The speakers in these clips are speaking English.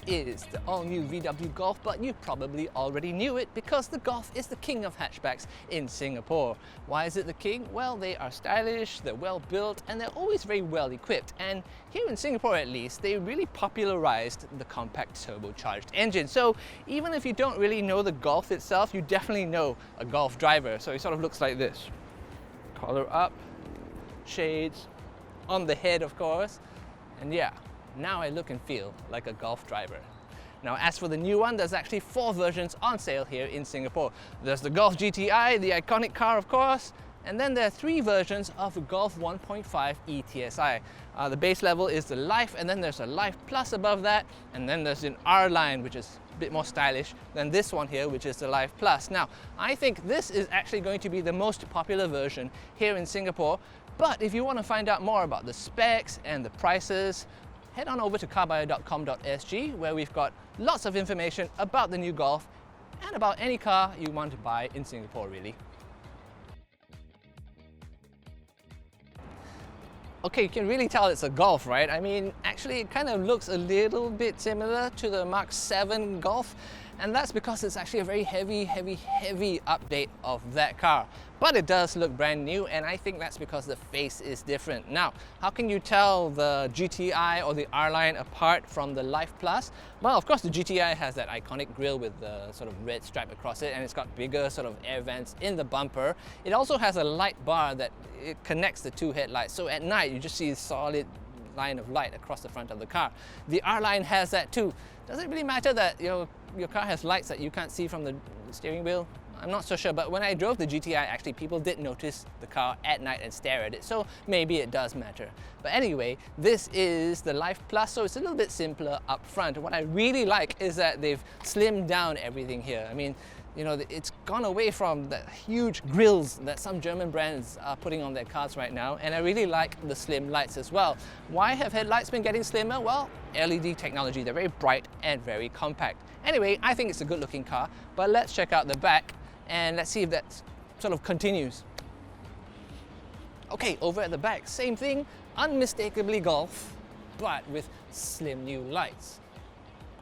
is the all-new VW Golf, but you probably already knew it because the Golf is the king of hatchbacks in Singapore. Why is it the king? Well, they are stylish, they're well built, and they're always very well equipped. And here in Singapore at least, they really popularized the compact turbocharged engine. So even if you don't really know the Golf itself, you definitely know a Golf driver. So it sort of looks like this. Collar up, shades, on the head of course, and yeah. Now I look and feel like a Golf driver. Now as for the new one, there's actually 4 versions on sale here in Singapore. There's the Golf GTI, the iconic car of course, and then there are 3 versions of the Golf 1.5 e-TSI. The base level is the Life, and then there's a Life Plus above that, and then there's an R line, which is a bit more stylish than this one here, which is the Life Plus. Now, I think this is actually going to be the most popular version here in Singapore, but if you want to find out more about the specs and the prices, head on over to carbuyer.com.sg where we've got lots of information about the new Golf and about any car you want to buy in Singapore really. Okay, you can really tell it's a Golf, right? I mean, actually it kind of looks a little bit similar to the Mark 7 Golf, and that's because it's actually a very heavy update of that car. But it does look brand new, and I think that's because the face is different. Now, how can you tell the GTI or the R-Line apart from the Life Plus? Well, of course the GTI has that iconic grille with the sort of red stripe across it, and it's got bigger sort of air vents in the bumper. It also has a light bar that it connects the 2 headlights, so at night you just see a solid line of light across the front of the car. The R-Line has that too. Does it really matter that your car has lights that you can't see from the steering wheel? I'm not so sure, but when I drove the GTI, actually people did notice the car at night and stare at it, so maybe it does matter. But anyway, this is the Life Plus, so it's a little bit simpler up front. What I really like is that they've slimmed down everything here. I mean, you know, it's gone away from the huge grills that some German brands are putting on their cars right now, and I really like the slim lights as well. Why have headlights been getting slimmer? Well, LED technology, they're very bright and very compact. Anyway, I think it's a good looking car, but let's check out the back and let's see if that sort of continues. Okay, over at the back, same thing, unmistakably Golf, but with slim new lights.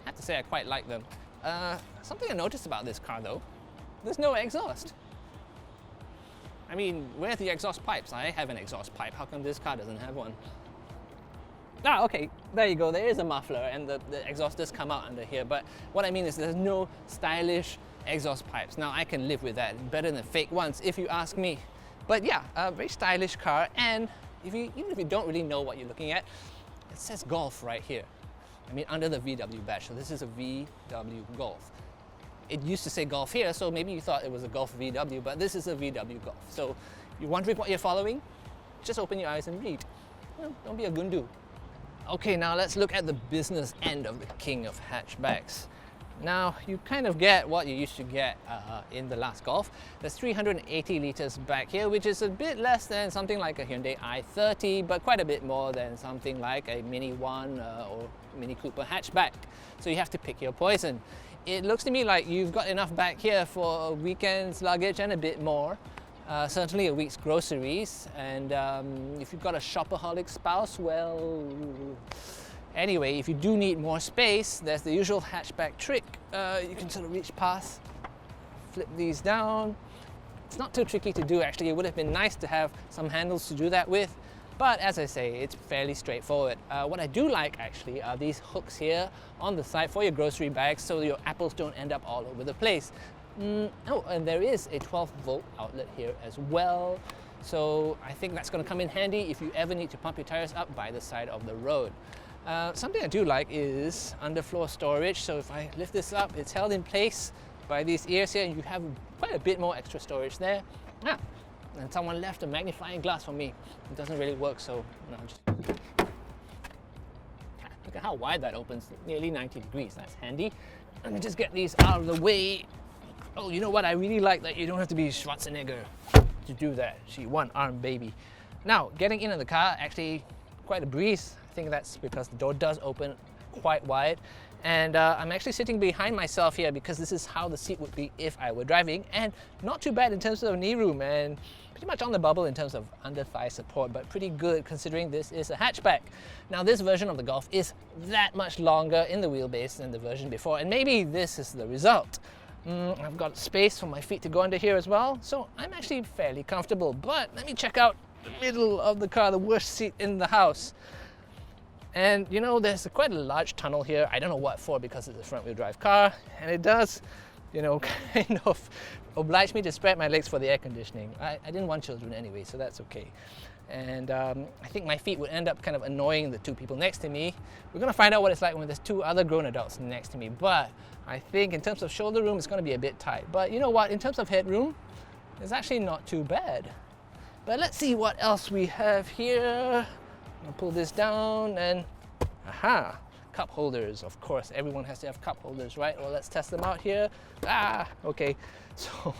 I have to say I quite like them. Something I noticed about this car though, there's no exhaust. I mean, where's the exhaust pipes? I have an exhaust pipe, how come this car doesn't have one? Ah, okay, there you go, there is a muffler and the exhaust does come out under here, but what I mean is there's no stylish exhaust pipes. Now I can live with that, better than fake ones if you ask me. But yeah, a very stylish car, and even if you don't really know what you're looking at, it says Golf right here. I mean, under the VW badge, so this is a VW Golf. It used to say Golf here, so maybe you thought it was a Golf VW, but this is a VW Golf. So if you're wondering what you're following, just open your eyes and read. Well, don't be a gundu. Okay, now let's look at the business end of the king of hatchbacks. Now, you kind of get what you used to get in the last Golf. There's 380 litres back here, which is a bit less than something like a Hyundai i30, but quite a bit more than something like a Mini One or Mini Cooper hatchback. So you have to pick your poison. It looks to me like you've got enough back here for a weekend's luggage and a bit more. Certainly a week's groceries, and if you've got a shopaholic spouse, well, anyway, if you do need more space, there's the usual hatchback trick. You can sort of reach past, flip these down. It's not too tricky to do actually. It would have been nice to have some handles to do that with, but as I say, it's fairly straightforward. What I do like actually are these hooks here on the side for your grocery bags so your apples don't end up all over the place. Oh, and there is a 12-volt outlet here as well. So I think that's going to come in handy if you ever need to pump your tires up by the side of the road. Something I do like is underfloor storage. So if I lift this up, it's held in place by these ears here, and you have quite a bit more extra storage there. Ah, and someone left a magnifying glass for me. It doesn't really work, so no, just look at how wide that opens, nearly 90 degrees. That's handy. Let me just get these out of the way. Oh, you know what? I really like that you don't have to be Schwarzenegger to do that. She one-armed baby. Now, getting into the car, actually quite a breeze. I think that's because the door does open quite wide, And I'm actually sitting behind myself here because this is how the seat would be if I were driving, and not too bad in terms of knee room and pretty much on the bubble in terms of under thigh support, but pretty good considering this is a hatchback. Now this version of the Golf is that much longer in the wheelbase than the version before, and maybe this is the result. I've got space for my feet to go under here as well, so I'm actually fairly comfortable. But let me check out the middle of the car, the worst seat in the house. And you know, there's quite a large tunnel here. I don't know what for because it's a front wheel drive car, and it does, you know, kind of oblige me to spread my legs for the air conditioning. I didn't want children anyway, so that's okay. And I think my feet would end up kind of annoying the two people next to me. We're gonna find out what it's like when there's two other grown adults next to me, but I think in terms of shoulder room, it's gonna be a bit tight. But you know what, in terms of headroom, it's actually not too bad. But let's see what else we have here. I'll pull this down and, aha, cup holders. Of course, everyone has to have cup holders, right? Well, let's test them out here. Okay. So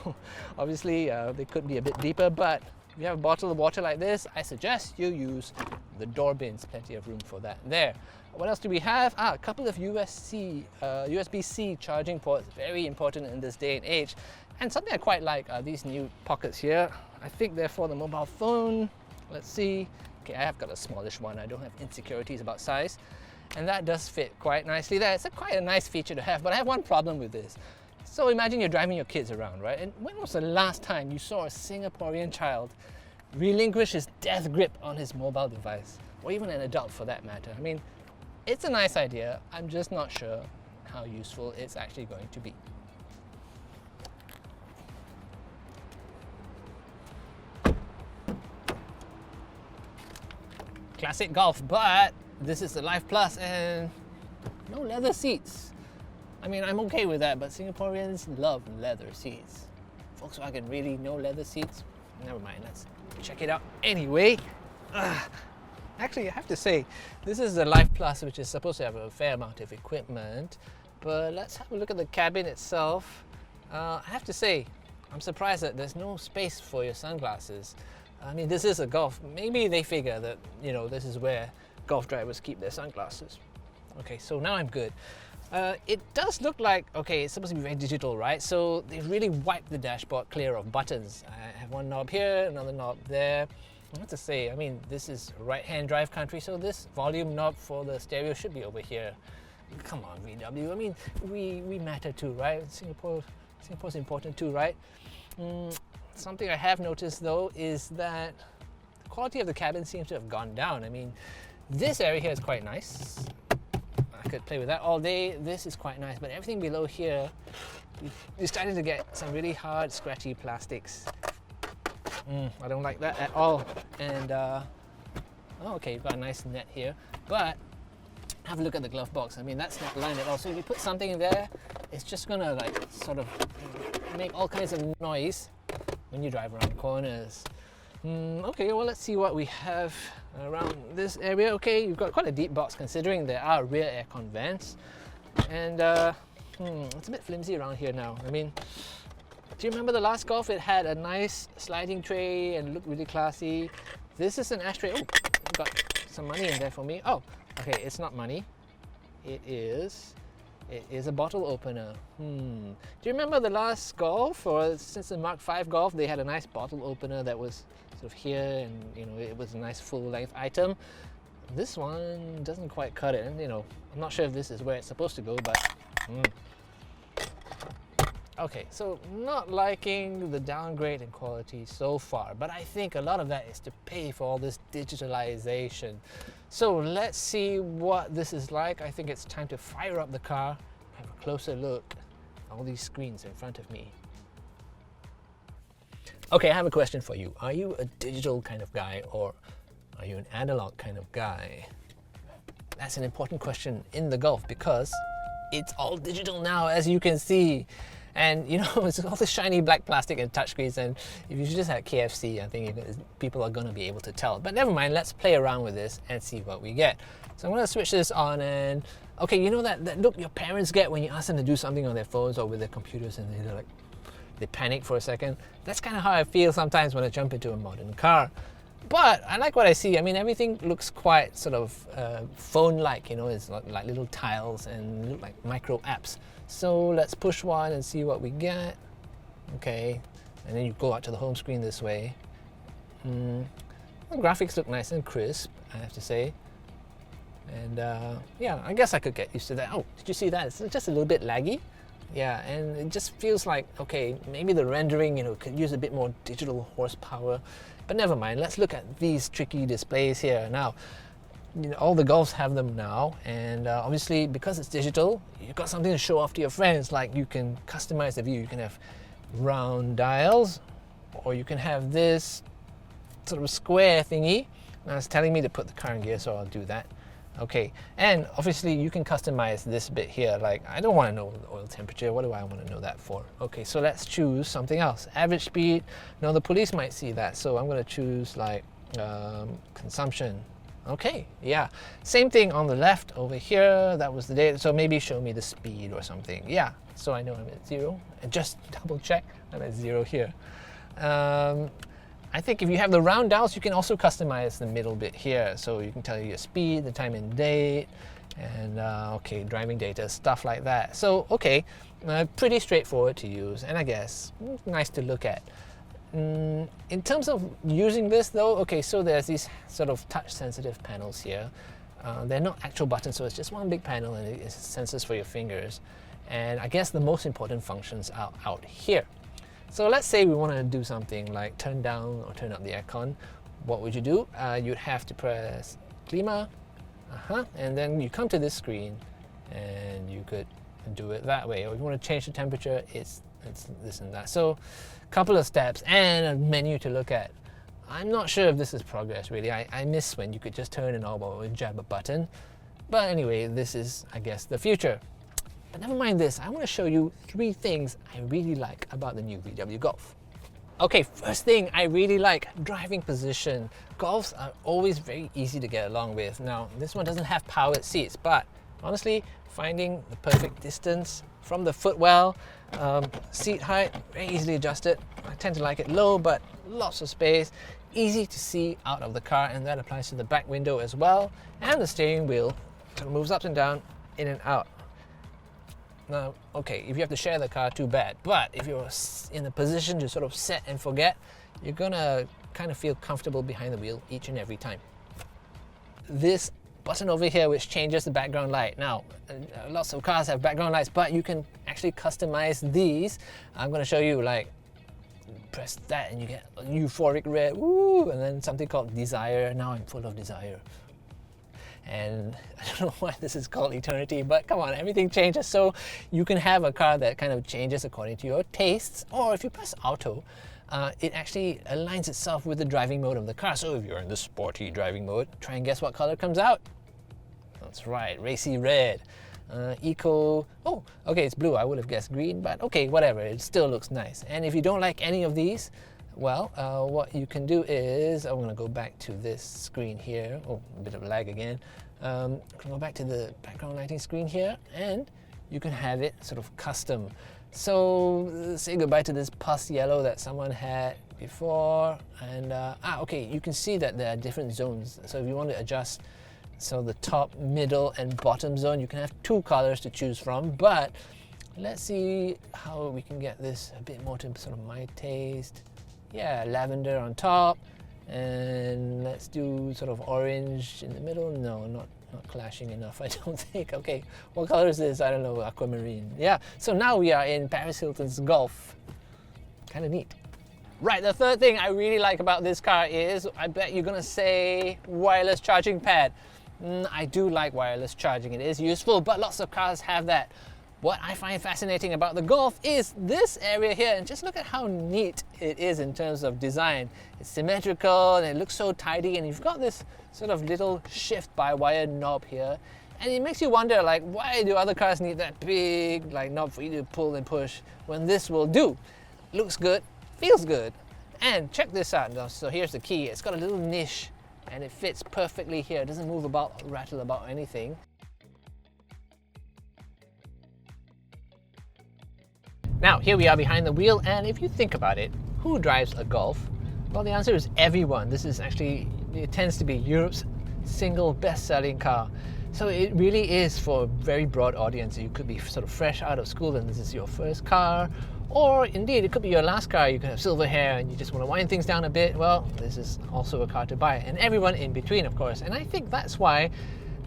obviously they could be a bit deeper, but if you have a bottle of water like this, I suggest you use the door bins. Plenty of room for that there. What else do we have? A couple of USB-C charging ports. Very important in this day and age. And something I quite like are these new pockets here. I think they're for the mobile phone. Let's see. Okay, I have got a smallish one. I don't have insecurities about size. And that does fit quite nicely there. It's quite a nice feature to have, but I have one problem with this. So imagine you're driving your kids around, right? And when was the last time you saw a Singaporean child relinquish his death grip on his mobile device? Or even an adult for that matter. I mean, it's a nice idea. I'm just not sure how useful it's actually going to be. Classic Golf, but this is the Life Plus and no leather seats. I mean, I'm okay with that, but Singaporeans love leather seats. Volkswagen, really? No leather seats? Never mind, let's check it out anyway. Actually, I have to say, this is the Life Plus, which is supposed to have a fair amount of equipment, but let's have a look at the cabin itself. I have to say, I'm surprised that there's no space for your sunglasses. I mean, this is a Golf. Maybe they figure that, you know, this is where Golf drivers keep their sunglasses. Okay, so now I'm good. It does look like, okay, it's supposed to be very digital, right? So they really wiped the dashboard clear of buttons. I have one knob here, another knob there. I have to say, I mean, this is right-hand drive country, so this volume knob for the stereo should be over here. Come on, VW. I mean, we matter too, right? Singapore's important too, right? Something I have noticed though is that the quality of the cabin seems to have gone down. I mean, this area here is quite nice. I could play with that all day. This is quite nice, but everything below here, you're starting to get some really hard, scratchy plastics. I don't like that at all. And oh, okay, you've got a nice net here, but have a look at the glove box. I mean, that's not lined at all. So if you put something in there, it's just gonna like sort of make all kinds of noise when you drive around corners. Okay, well, let's see what we have around this area. Okay, you've got quite a deep box considering there are rear aircon vents, and it's a bit flimsy around here now. I mean, do you remember the last Golf? It had a nice sliding tray and looked really classy. This is an ashtray. Oh, got some money in there for me. Oh, okay, it's not money. It is a bottle opener. Do you remember the last Golf, or since the Mark V Golf, they had a nice bottle opener that was sort of here, and you know, it was a nice full-length item. This one doesn't quite cut it, and you know, I'm not sure if this is where it's supposed to go, but okay, so not liking the downgrade in quality so far, but I think a lot of that is to pay for all this digitalization. So let's see what this is like. I think it's time to fire up the car, have a closer look at all these screens in front of me. Okay, I have a question for you. Are you a digital kind of guy, or are you an analog kind of guy? That's an important question in the Golf because it's all digital now, as you can see. And you know, it's all this shiny black plastic and touchscreens, and if you just had KFC, I think people are going to be able to tell. But never mind, let's play around with this and see what we get. So I'm going to switch this on, and okay, you know that look your parents get when you ask them to do something on their phones or with their computers, and they're like, they panic for a second? That's kind of how I feel sometimes when I jump into a modern car. But I like what I see. I mean, everything looks quite sort of phone-like, you know, it's like little tiles and look like micro apps. So let's push one and see what we get. Okay, and then you go out to the home screen this way. The graphics look nice and crisp, I have to say. And yeah, I guess I could get used to that. Oh, did you see that? It's just a little bit laggy. Yeah, and it just feels like, okay, maybe the rendering, you know, could use a bit more digital horsepower. But never mind, let's look at these tricky displays here. Now, you know, all the Golfs have them now, and obviously because it's digital, you've got something to show off to your friends. Like you can customize the view. You can have round dials, or you can have this sort of square thingy. Now it's telling me to put the car in gear, so I'll do that. Okay, and obviously you can customize this bit here. Like, I don't want to know the oil temperature. What do I want to know that for? Okay, so let's choose something else. Average speed. Now the police might see that, so I'm going to choose like consumption. Okay, yeah. Same thing on the left over here. That was the data. So maybe show me the speed or something. Yeah, so I know I'm at 0. And just double check, I'm at 0 here. I think if you have the round dials, you can also customize the middle bit here. So you can tell your speed, the time and date, and okay, driving data, stuff like that. So, okay, pretty straightforward to use, and I guess nice to look at. In terms of using this though, okay, so there's these sort of touch sensitive panels here. They're not actual buttons, so it's just one big panel and it sensors for your fingers. And I guess the most important functions are out here. So let's say we want to do something like turn down or turn up the aircon. What would you do? You'd have to press Klima, and then you come to this screen and you could do it that way. Or if you want to change the temperature, it's this and that. So a couple of steps and a menu to look at. I'm not sure if this is progress really. I miss when you could just turn a knob or jab a button. But anyway, this is, I guess, the future. But never mind this, I want to show you 3 things I really like about the new VW Golf. Okay, first thing I really like, driving position. Golfs are always very easy to get along with. Now, this one doesn't have powered seats, but honestly, finding the perfect distance from the footwell, seat height, very easily adjusted. I tend to like it low, but lots of space, easy to see out of the car, and that applies to the back window as well. And the steering wheel sort of moves up and down, in and out. Now, okay, if you have to share the car, too bad. But if you're in a position to sort of set and forget, you're gonna kind of feel comfortable behind the wheel each and every time. This button over here, which changes the background light. Now, lots of cars have background lights, but you can actually customize these. I'm gonna show you, like, press that and you get a euphoric red, woo, and then something called desire. Now I'm full of desire. And I don't know why this is called eternity, but come on, everything changes. So you can have a car that kind of changes according to your tastes, or if you press auto, it actually aligns itself with the driving mode of the car. So if you're in the sporty driving mode, try and guess what color comes out. That's right, racy red. Eco, oh, okay, it's blue. I would have guessed green, but okay, whatever, it still looks nice. And if you don't like any of these, well, what you can do is, I'm going to go back to this screen here. Oh, a bit of lag again. I'm going to go back to the background lighting screen here, and you can have it sort of custom. So say goodbye to this pus yellow that someone had before, and okay, you can see that there are different zones. So if you want to adjust, so the top, middle, and bottom zone, you can have 2 colors to choose from. But let's see how we can get this a bit more to sort of my taste. Yeah, lavender on top, and let's do sort of orange in the middle. No, not clashing enough, I don't think. Okay, what color is this? I don't know, aquamarine. Yeah, so now we are in Paris Hilton's Golf. Kind of neat. Right, the third thing I really like about this car is, I bet you're gonna say, wireless charging pad. I do like wireless charging, it is useful, but lots of cars have that. What I find fascinating about the Golf is this area here, and just look at how neat it is in terms of design. It's symmetrical and it looks so tidy, and you've got this sort of little shift by wire knob here, and it makes you wonder, like, why do other cars need that big like knob for you to pull and push when this will do? Looks good, feels good, and check this out. So here's the key. It's got a little niche and it fits perfectly here. It doesn't move about, rattle about, or anything. Now, here we are behind the wheel, and if you think about it, who drives a Golf? Well, the answer is everyone. This is actually, it tends to be Europe's single best-selling car. So it really is for a very broad audience. You could be sort of fresh out of school and this is your first car, or indeed it could be your last car. You could have silver hair and you just want to wind things down a bit. Well, this is also a car to buy, and everyone in between, of course. And I think that's why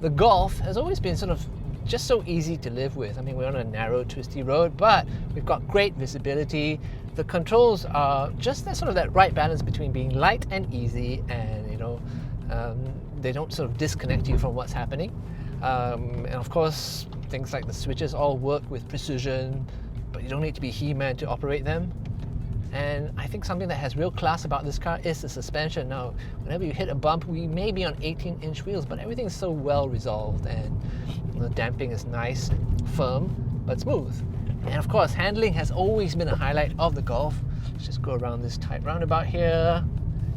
the Golf has always been sort of just so easy to live with. I mean, we're on a narrow, twisty road, but we've got great visibility. The controls are just that right balance between being light and easy, and they don't sort of disconnect you from what's happening. And of course, things like the switches all work with precision, but you don't need to be He-Man to operate them. And I think something that has real class about this car is the suspension. Now, whenever you hit a bump, we may be on 18-inch wheels, but everything's so well resolved, and the damping is nice and firm, but smooth. And of course, handling has always been a highlight of the Golf. Let's just go around this tight roundabout here.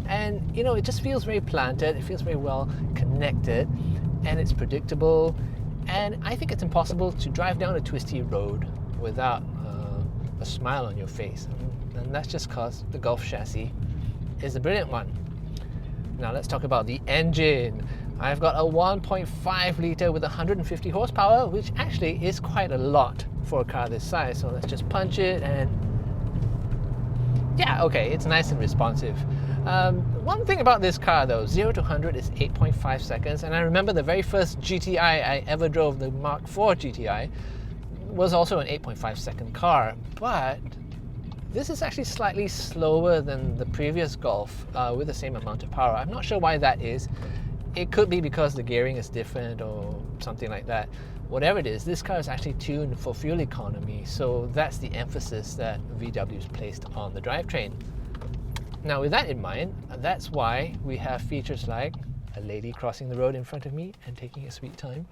And it just feels very planted, it feels very well connected, and it's predictable. And I think it's impossible to drive down a twisty road without a smile on your face. And that's just because the Golf chassis is a brilliant one. Now let's talk about the engine. I've got a 1.5 litre with 150 horsepower, which actually is quite a lot for a car this size. So let's just punch it, and yeah, okay, it's nice and responsive. One thing about this car though, 0 to 100 is 8.5 seconds, and I remember the very first GTI I ever drove, the Mark IV GTI, was also an 8.5 second car, but this is actually slightly slower than the previous Golf with the same amount of power. I'm not sure why that is. It could be because the gearing is different or something like that. Whatever it is, this car is actually tuned for fuel economy, so that's the emphasis that VW's placed on the drivetrain. Now with that in mind, that's why we have features like a lady crossing the road in front of me and taking a sweet time.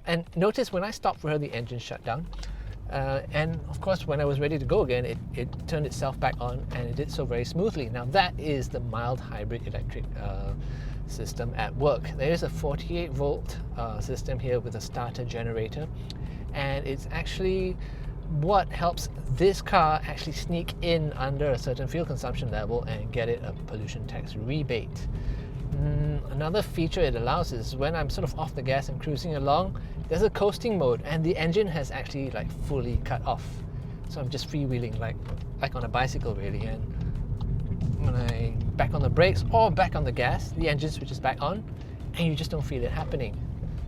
And notice when I stopped for her, the engine shut down. And of course, when I was ready to go again, it turned itself back on, and it did so very smoothly. Now that is the mild hybrid electric system at work. There is a 48 volt system here with a starter generator, and it's actually what helps this car actually sneak in under a certain fuel consumption level and get it a pollution tax rebate. Another feature it allows is when I'm sort of off the gas and cruising along, there's a coasting mode, and the engine has actually fully cut off. So I'm just freewheeling like on a bicycle really, and when I back on the brakes or back on the gas, the engine switches back on, and you just don't feel it happening.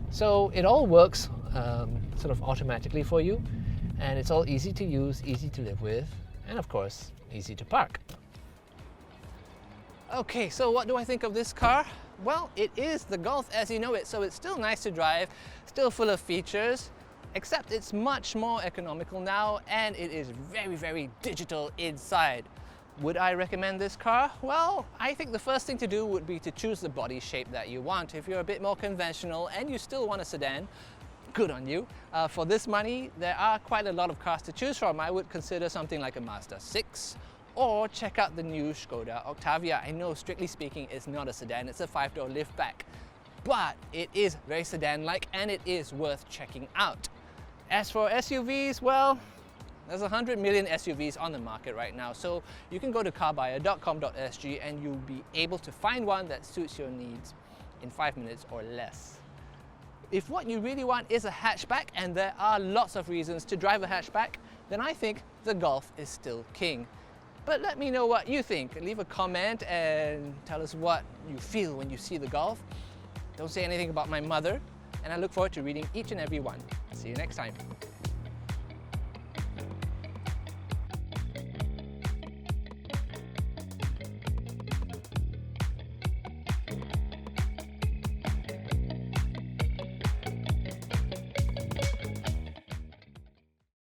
So it all works sort of automatically for you, and it's all easy to use, easy to live with, and of course, easy to park. Okay, so what do I think of this car? Well, it is the Golf as you know it, so it's still nice to drive, still full of features, except it's much more economical now, and it is very, very digital inside. Would I recommend this car? Well, I think the first thing to do would be to choose the body shape that you want. If you're a bit more conventional and you still want a sedan, good on you. For this money, there are quite a lot of cars to choose from. I would consider something like a Mazda 6, or check out the new Skoda Octavia. I know, strictly speaking, it's not a sedan, it's a 5-door liftback, but it is very sedan-like, and it is worth checking out. As for SUVs, well, there's 100 million SUVs on the market right now, so you can go to carbuyer.com.sg and you'll be able to find one that suits your needs in 5 minutes or less. If what you really want is a hatchback, and there are lots of reasons to drive a hatchback, then I think the Golf is still king. But let me know what you think. Leave a comment and tell us what you feel when you see the Golf. Don't say anything about my mother, and I look forward to reading each and every one. See you next time.